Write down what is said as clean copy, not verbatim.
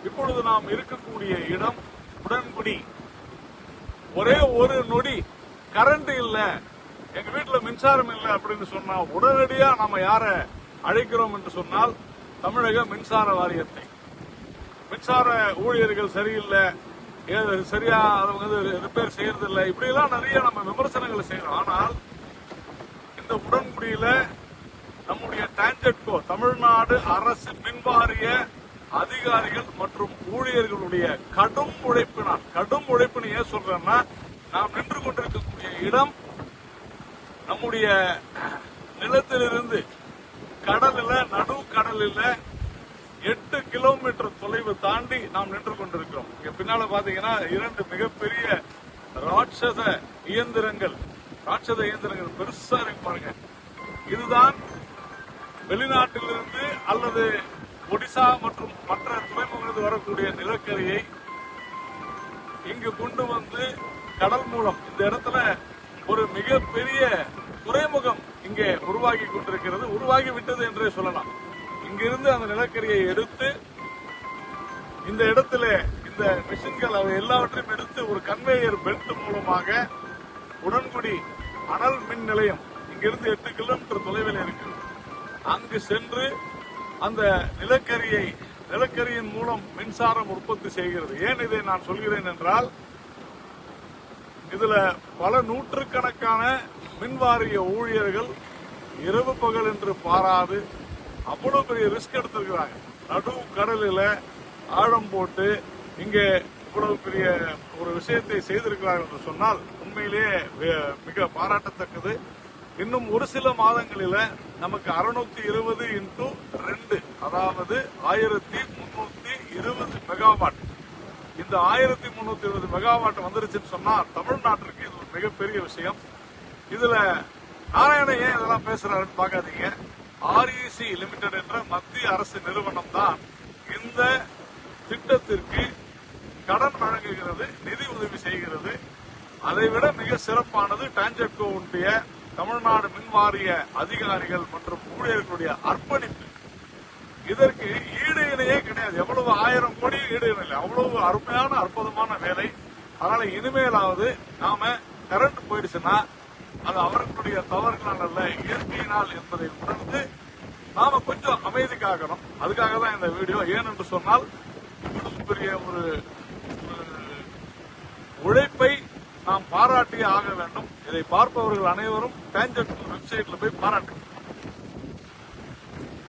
இப்பொழுது நாம் இருக்கக்கூடிய இடம் உடன்குடி. ஒரே ஒரு நொடி கரண்ட் இல்ல, எங்க வீட்டுல மின்சாரம் இல்லை அப்படின்னு சொன்னா உடனடியா நாம யார அழைக்கிறோம் என்று சொன்னால் தமிழக மின்சார வாரியத்தை. மின்சார ஊழியர்கள் சரியில்லை, சரியா அவங்க ரிப்பேர் செய்யறதில்லை, இப்படி எல்லாம் நிறைய நம்ம விமர்சனங்களை செய்யறோம். ஆனால் இந்த உடன்குடியில நம்முடைய டான்ஜெட்கோ தமிழ்நாடு அரசு மின்வாரிய அதிகாரிகள் மற்றும் ஊழியர்களுடைய கடும் உழைப்பினை ஏன் சொல்றேன்னா, நாம் நின்று கொண்டிருக்கக்கூடிய இடம் நம்முடைய நிலத்திலிருந்து கடலில் நடு கடலில் 8 கிலோமீட்டர் தொலைவு தாண்டி நாம் நின்று கொண்டிருக்கிறோம். இங்க பின்னால பாத்தீங்கன்னா 2 மிகப்பெரிய ராட்சத இயந்திரங்கள் பெருசா இருக்கு பாருங்க. இதுதான் வெளிநாட்டிலிருந்து அல்லது ஒடிசா மற்றும் மற்ற துறைமுகங்களுக்கு வரக்கூடிய நிலக்கரியை இங்கு கொண்டு வந்து கடல் மூலம் இந்த இடத்துல ஒரு மிகப்பெரிய துறைமுகம் இங்கே உருவாகி கொண்டிருக்கிறது, உருவாகி விட்டது என்றே சொல்லலாம். இங்கிருந்து அந்த நிலக்கரியை எடுத்து இந்த இடத்துல இந்த மிஷின்கள் அவை எல்லாவற்றையும் எடுத்து ஒரு கன்வேயர் பெல்ட் மூலமாக உடன்குடி அனல் மின் நிலையம் இங்கிருந்து 8 கிலோமீட்டர் தொலைவில் இருக்கிறது. அங்கு சென்று அந்த நிலக்கரியின் மூலம் மின்சாரம் உற்பத்தி செய்கிறது. ஏன் இதை நான் சொல்கிறேன் என்றால், இதுல பல நூற்றுக்கணக்கான மின்வாரிய ஊழியர்கள் இரவு பகல் என்று பாராது அவ்வளவு பெரிய ரிஸ்க் எடுத்திருக்கிறாங்க. நடு கடலில் ஆழம் போட்டு இங்கே இவ்வளவு பெரிய ஒரு விஷயத்தை செய்திருக்கிறார்கள் என்று சொன்னால் உண்மையிலேயே மிக பாராட்டத்தக்கது. இன்னும் ஒரு சில மாதங்களில நமக்கு 620x2 அதாவது 1320 மெகாவாட், இந்த 1320 மெகாவாட் வந்துருச்சுன்னு சொன்னா தமிழ்நாட்டிற்கு இது ஒரு மிகப்பெரிய விஷயம். இதுல நாராயணன் ஏன் இதெல்லாம் பேசுறாருன்னு பாக்காதீங்க. REC லிமிடெட் என்ற மத்திய அரசு நிறுவனம் தான் இந்த திட்டத்திற்கு கடன் வழங்குகிறது, நிதி உதவி செய்கிறது. அதைவிட மிக சிறப்பானது டான்ஜெட்கோவுடைய தமிழ்நாடு மின்வாரிய அதிகாரிகள் மற்றும் ஊழியர்களுடைய அர்ப்பணிப்பு. இதற்கு ஈடு இணையே கிடையாது. எவ்வளவு 1000 கோடி ஈடு இணை இல்லை. அவ்வளவு அருமையான அற்புதமான வேலை. அதனால இனிமேலாவது நாம கரண்ட் போயிடுச்சுன்னா அது அவர்களுடைய தவறுகளால் அல்ல, இயற்கையினால் என்பதை உணர்ந்து நாம கொஞ்சம் அமைதி காக்கணும். அதுக்காக தான் இந்த வீடியோ. ஏனென்று சொன்னால் இவ்வளவு பெரிய ஒரு உழைப்பை நாம் பாராட்டியே ஆக வேண்டும். இதை பார்ப்பவர்கள் அனைவரும் டான்ஜெட் வெப்சைட்ல போய் பாராட்டுங்கள்.